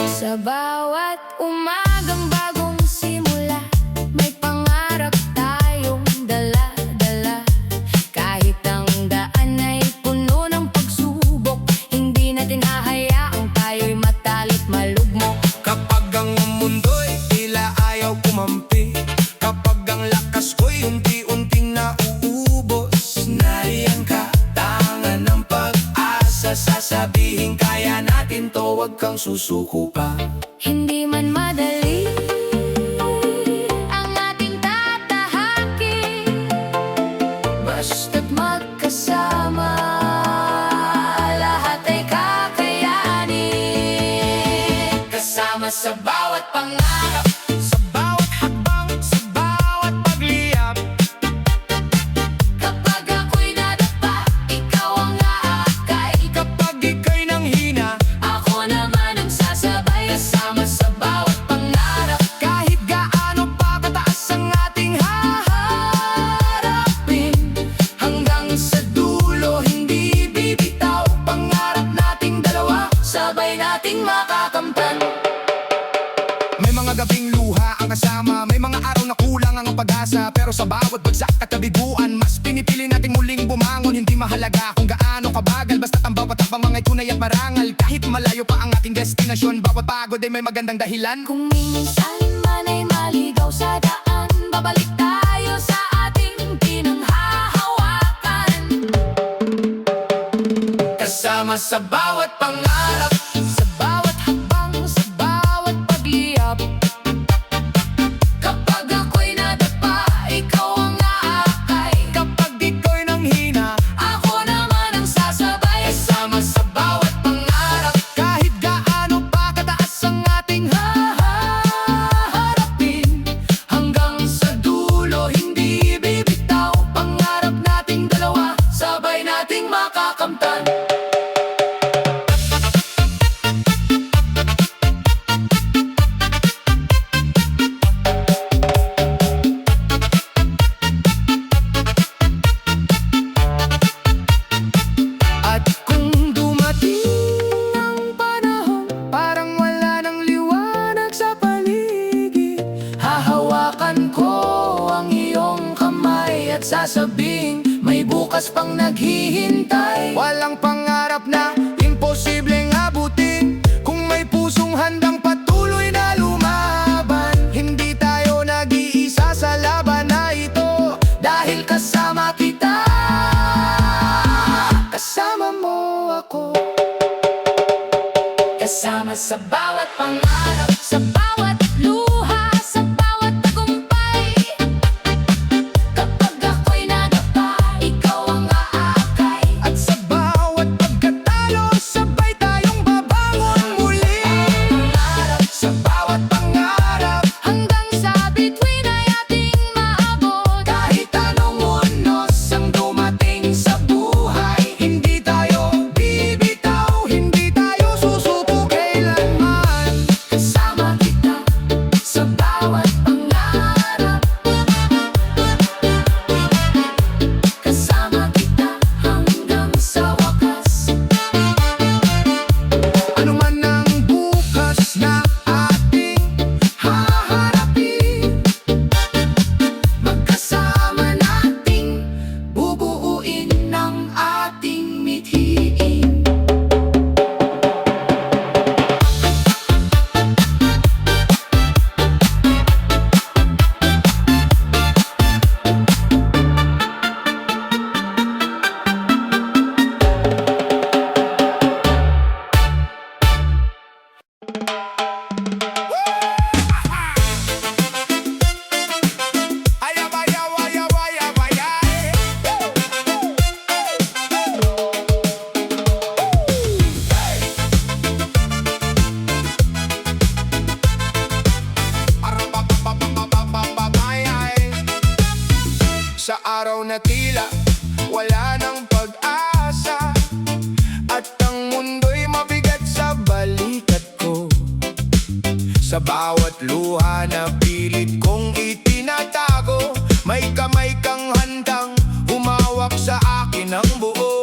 Sa bawat umagang bagong simula, may pangarap tayong dala-dala. Kahit ang daan ay puno ng pagsubok, hindi natin hahayaang tayo'y matalo't malugmok. Kapag ang mundo'y tila ayaw kumampi, kapag ang lakas ko'y unti-unting nauubos, nariyan ka, tangan ng pag-asa, sasabihin kaya natin to, wag kang susuko pa. Hindi man madali ang ating tatahakin, basta't magkasama, lahat ay kakayanin. Kasama sa bawat pangarap, Sa bawat hakbang, sa bawat pagliyap, kapag ako'y nadapa, ikaw ang aakay. kapag ika'y nanghina, Ako naman ang sasabay, kasama sa bawat pangarap. kahit gaano pa kataas ang ating haharapin, hanggang sa dulo hindi bibitaw. Pangarap nating dalawa, Sabay nating makakamtan. may mga gabing luha ang kasama, may mga araw na kulang ang pag-asa, pero sa bawat bagsak at kabiguan, mas pinipili nating muling bumangon. Hindi mahalaga kung gaano kabagal, basta't ang bawat hakbang ay tunay at marangal. Kahit malayo pa ang ating destinasyon, bawat pagod ay may magandang dahilan. Kung minsan man ay maligaw sa daan, babalik tayo sa ating pinanghahawakan. Kasama sa bawat pangarap, sa bawat hakbang, sa bawat pagliyap, Kapag ako'y nadapa, ikaw ang aakay. kapag ito'y nanghina, Ako naman ang sasabay, kasama sa bawat pangarap. Kahit gaano pa kataas ang ating haharapin, hanggang sa dulo hindi bibitaw. Pangarap nating dalawa, sabay nating makakamtan. at kung dumating ang panahon, parang wala nang liwanag sa paligid, Hahawakan ko ang iyong kamay at sasabing may bukas pang naghihintay. walang pangarap na imposibleng abutin, kung may pusong handang patuloy na lumaban. Hindi tayo nag-iisa sa laban na ito, Dahil kasama kita, kasama mo ako. kasama sa bawat pangarap, sa bawat luha, sa bawat tagumpay. Kapag ako'y nadapa, ikaw ang aakay. At sa bawat pagkatalo, sabay tayong babangon muli. Pangarap, Sa bawat pangarap, hanggang sa bituin ay ating maabot. kahit anong unos ang dumating sa buhay, hindi tayo bibitaw, hindi tayo susuko kailanman. Kasama kita sa bawat pangarap, kasama kita hanggang sa wakas. Ano man ang bukas na ating haharapin, Magkasama nating bubuuin ng ating mithiin. ayaw, ayaw, ayaw, ayaw, ayaw. Sa bawat luha na pilit kong itinatago, may kamay kang handang humawak sa akin ng buo.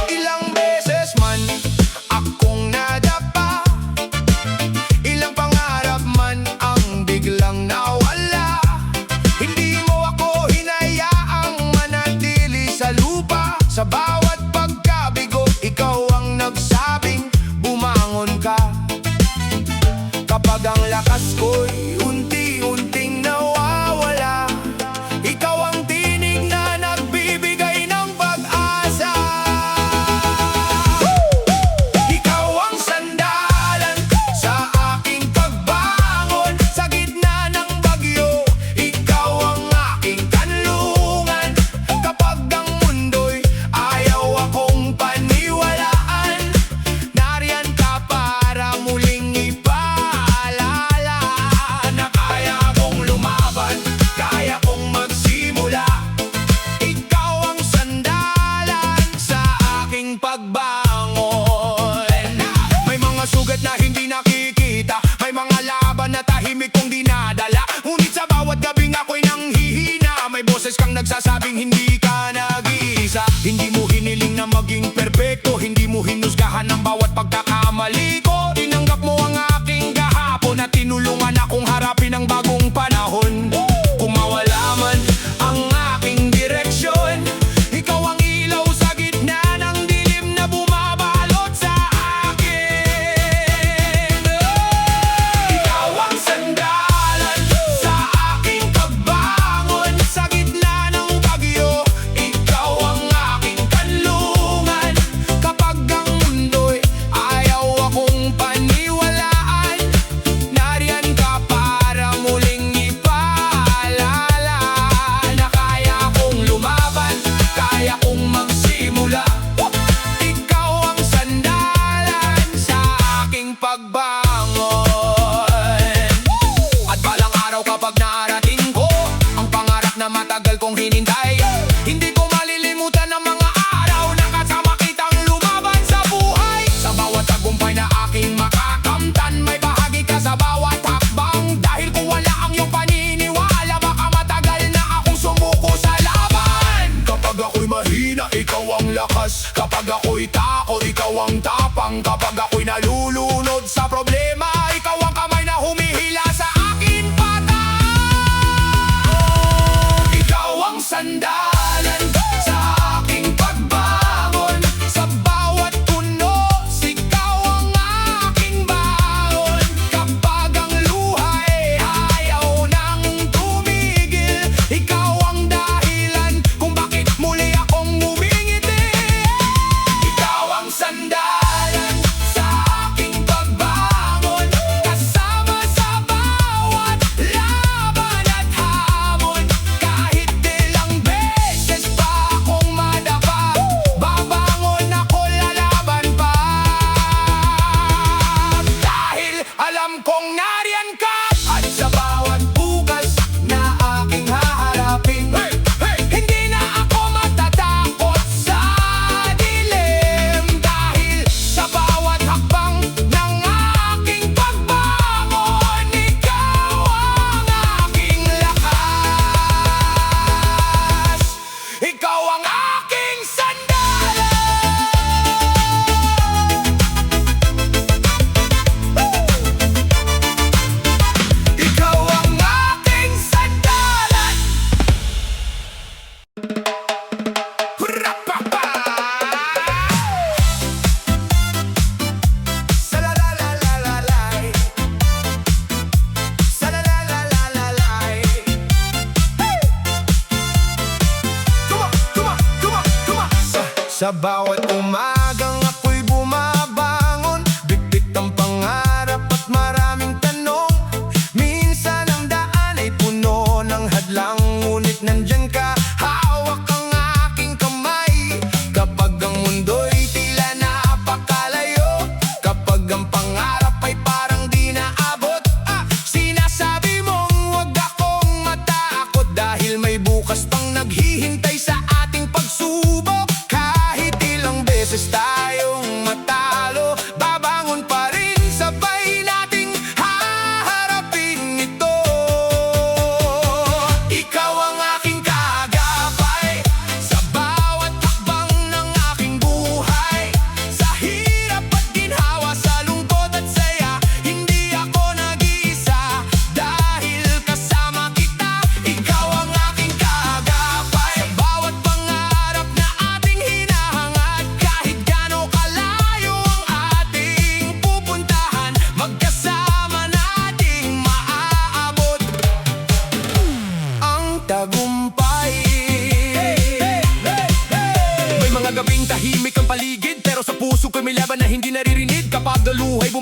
Ilang beses man akong nadapa, ilang pangarap man ang biglang nawala. Hindi mo ako hinayaang manatili sa lupa. Sa bawat pagkabigo, ikaw ang nagsabing bumangon ka. Kapag ang lakas ko'y unti-unting nawawala, ikaw ang tinig na nagbibigay ng pag-asa. Ikaw ang sandalan sa aking pagbangon. Sa gitna ng bagyo, ikaw ang aking kanlungan. Kapag ang mundo'y ayaw akong paniwalaan, nariyan ka para muling ipaalala na kaya kong lumaban, kaya kong magsimula. Ikaw ang sandalan sa aking pagbangon. May mga sugat na hindi nakikita, may mga laban na tahimik kong dinadala. Ngunit sa bawat gabing ako'y nanghihina, may boses kang nagsasabing hindi ka nag-iisa. Hindi mo hiniling na maging perpekto, hindi mo hinusgahan ang bawat pagkakamali ko. Tinanggap mo ang aking kahapon at tinulungan akong harapin ang bagong panahon. Kung mawala man ang aking direksyon, ikaw ang ilaw sa gitna ng dilim na bumabalot sa akin. Ikaw ang sandalan sa aking pagbangon. Sa gitna ng bagyo, ikaw ang aking kanlungan. Kapag ang mundo'y ayaw akong paniwalaan, nariyan ka para muling ipaalala na kaya kong lumaban, kaya kong magsimula. Ikaw ang sandalan sa aking pagbangon. At balang araw kapag naarating ko ang pangarap na matagal kong hinintay, hindi ko malilimutan ang mga araw na kasama kitang lumaban sa buhay. Sa bawat tagumpay na aking makakamtan, may bahagi ka sa bawat hakbang. Dahil kung wala ang iyong paniniwala, baka matagal na akong sumuko sa laban. Kapag ako'y mahina, ikaw ang lakas. Kapag ako'y takot, ikaw ang tapang. Kapag ako'y nalulunod sa problema, ikaw ang kamay na humihila sa akin pataas. Ikaw ang sandalan sa aking pagbangon. Sa bawat tunos, ikaw ang aking baon. Kapag ang luha'y ayaw nang tumigil, ikaw ang dahilan kung bakit muli akong ngumingiti. Ikaw ang sandalan sa aking pagbangon, kasama sa bawat laban at hamon. Kahit ilang beses pa akong madapa, babangon ako, lalaban pa. Dahil alam kong nariyan ka, at sa bawat bukas na aking haharapin, hindi na ako matatakot sa dilim. Dahil sa bawat hakbang ng aking pagbangon, ikaw ang aking lakas. Ikaw ang aking sandalan.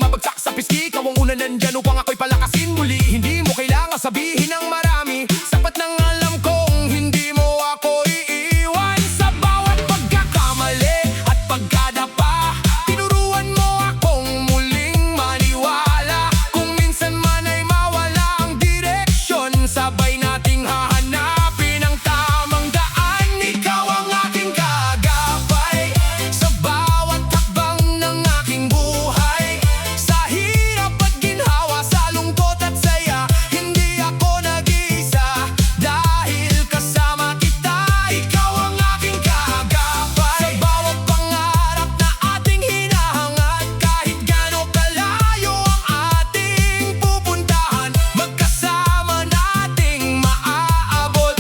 mabagsak sa pisngi. Ikaw ang una nandyan upang ako'y palakasin muli. Hindi mo kailangan sabihin ng marami, sapat nang alam kong hindi mo ako iiwan. Sa bawat pagkakamali at pagkadapa, tinuruan mo akong muling maniwala. Kung minsan man ay mawala ang direksyon, sabay nating hahanapin ang tamang daan. Ikaw ang aking gagabay sa bawat hakbang ng aking buhay. Sa hirap at ginhawa, sa lungkot at saya, hindi ako nag-iisa dahil kasama kita. Ikaw ang aking gagabay sa bawat pangarap na ating hinahangad. Kahit gaano kalayo ang ating pupuntahan, magkasama nating maaabot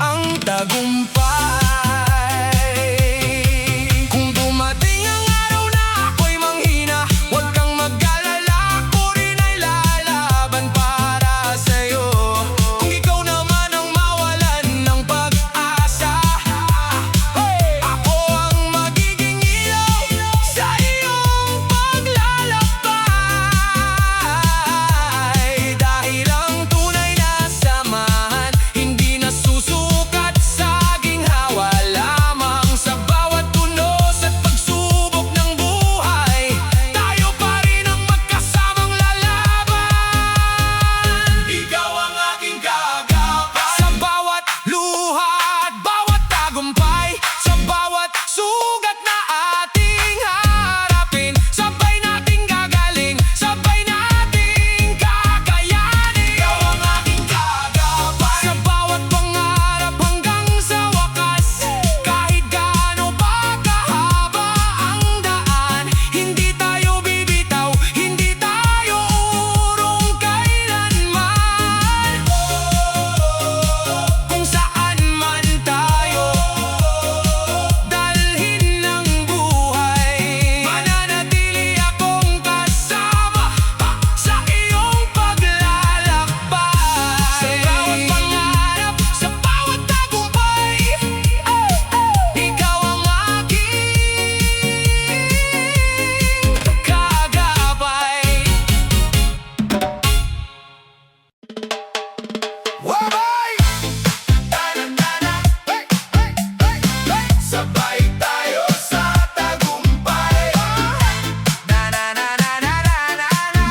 ang tagumpay. Kung dumating ang araw na ako'y manghina, huwag kang mag-alala, ako rin ay lalaban para sa'yo. Kung ikaw naman ang mawalan ng pag-asa, ako ang magiging ilaw sa iyong paglalakbay. Dahil ang tunay na samahan hindi nasusukat sa ginhawa lamang. Sa bawat tunos at pagsubok ng buhay, tayo pa rin ang magkasamang lalaban. Ikaw ang aking gagabay sa bawat luha at bawat tagumpay. Sa bawat sugat na ating harapin, sabay nating gagaling, sabay nating kakayanin. Ikaw ang aking gagabay sa bawat pangarap hanggang sa wakas. Kahit gaano pa kahaba ang daan, hindi tayo bibitaw, hindi tayo uurong kailanman. Kung saan man tayo dalhin ng buhay, mananatili akong kasama sa iyong paglalakbay. Sa bawat pangarap, sa bawat tagumpay, ikaw ang aking kagabay. Wabay! Tanandana! Hey! Hey! Hey! Hey! Sabay tayo sa tagumpay. Na-na-na-na-na-na-na-na.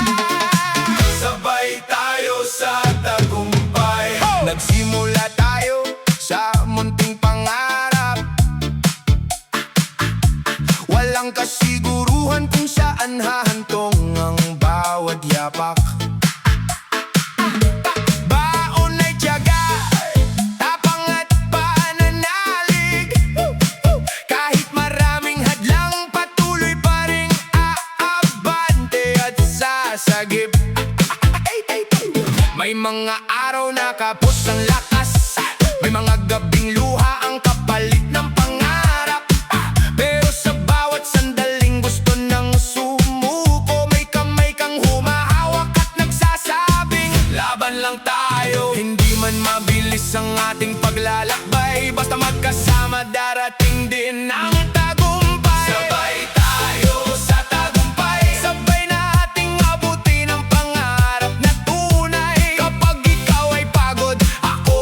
Sabay tayo sa tagumpay. Nagsimula tayo sa munting pangarap, walang kasiguruhan kung saan hahantong ang bawat yapak. Baon ay tiyaga, tapang at pananalig. Kahit maraming hadlang, patuloy pa ring aabante at sasagip. May mga araw na kapos ang lakas, may mga gabing luha ang kapalit ng pangarap. Pero sa bawat sandaling gusto nang sumuko, may kamay kang humahawak at nagsasabing, laban lang tayo. Hindi man mabilis ang ating paglalakbay, basta magkasama darating din ang tagumpay. Sabay tayo sa tagumpay, sabay nating abutin ang pangarap na tunay. Kapag ikaw ay pagod, ako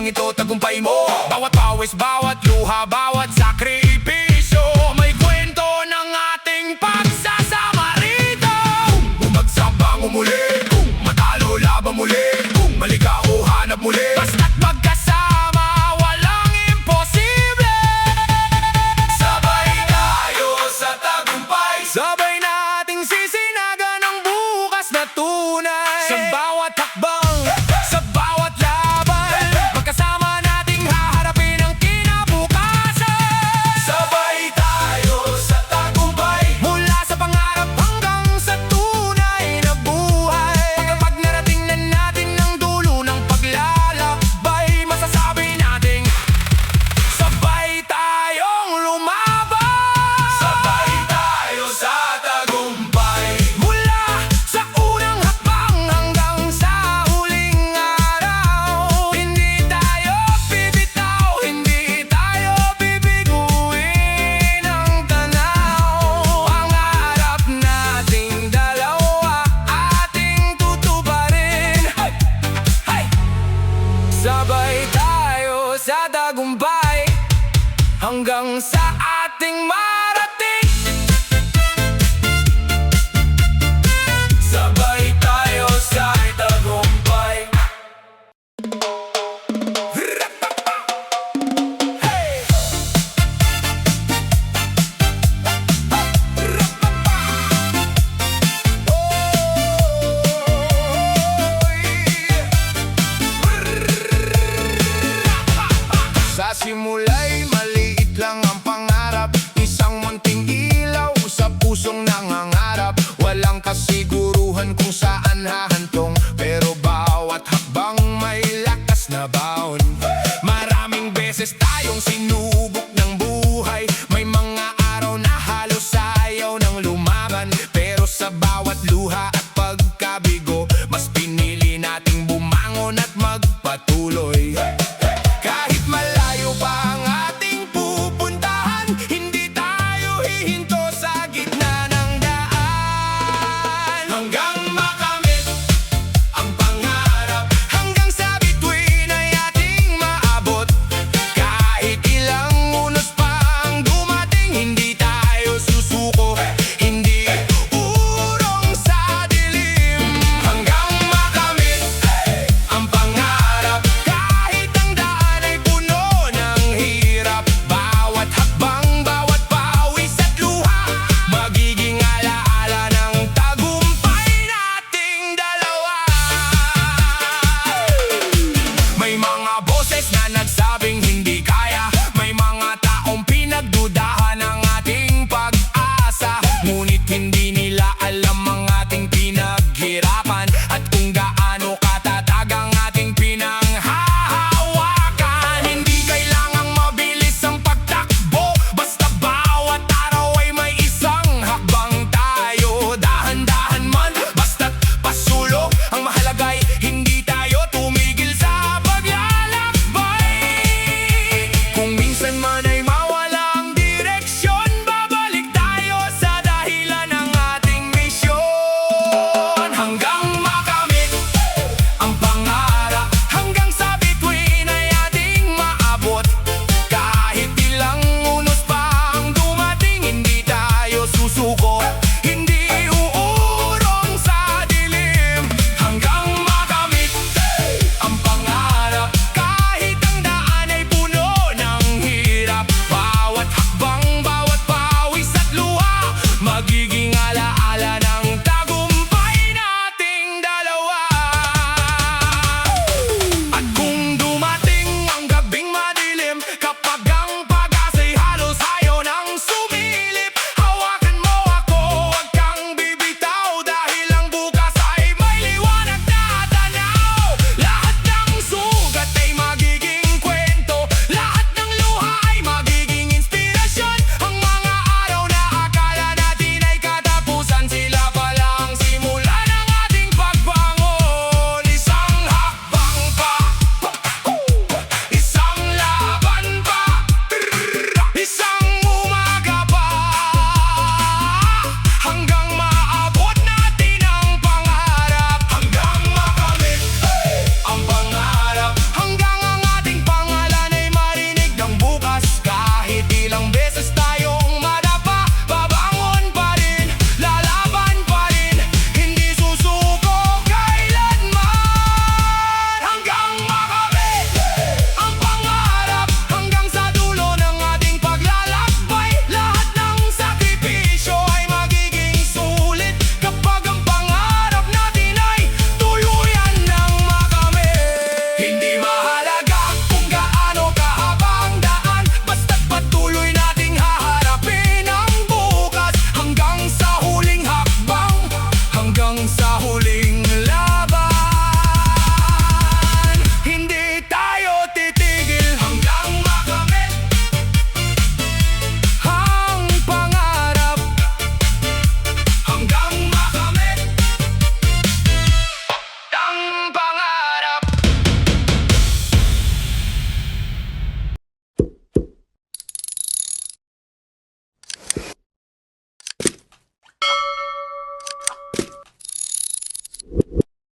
lang ito tagumpay mo. Bawat pawis, bawat luha, bawat sakripisyo, may kwento ng ating pagsasama rito. Bumagsak bang umuli, matalo laban muli, malika o hanap muli, basta't magkasama, walang imposible. Sabay tayo sa tagumpay, sabay nating sisinagan ang bukas na tunay. Sa bawat hakbang, sa bawat laban, magkasama nating haharapin ang kinabukasan. Sabay tayo sa tagumpay, mula sa pangarap hanggang sa tunay na buhay. Pagkapag narating na natin ang dulo ng paglalakbay, masasabi nating sabay tayong lumaban. Sabay tayo sa tagumpay, mula sa unang hakbang hanggang sa huling araw. Hindi tayo bibitaw, hindi tayo bibiguin ang tanaw. Ang harap nating dalawa, ating tutuparin. Hey! Sabay tayo sa tagumpay, hanggang sa ating marating. Sabay tayo sa tagumpay. Hey! Sa simula'y maliit lang ang pangarap, isang munting ilaw sa pusong nangangarap. Walang kasiguruhan kung saan hahantong, pero bawat hakbang may lakas na baon. Maraming beses tayong sinubok ng buhay, may mga araw na halos ayaw ng lumaban. Pero sa bawat luha at pagkabigo, mas pinili nating bumangon at magpatuloy. Kahit malayo pa ang ating pupuntahan, hindi tayo hihinto sa gitna ng daan. Hanggang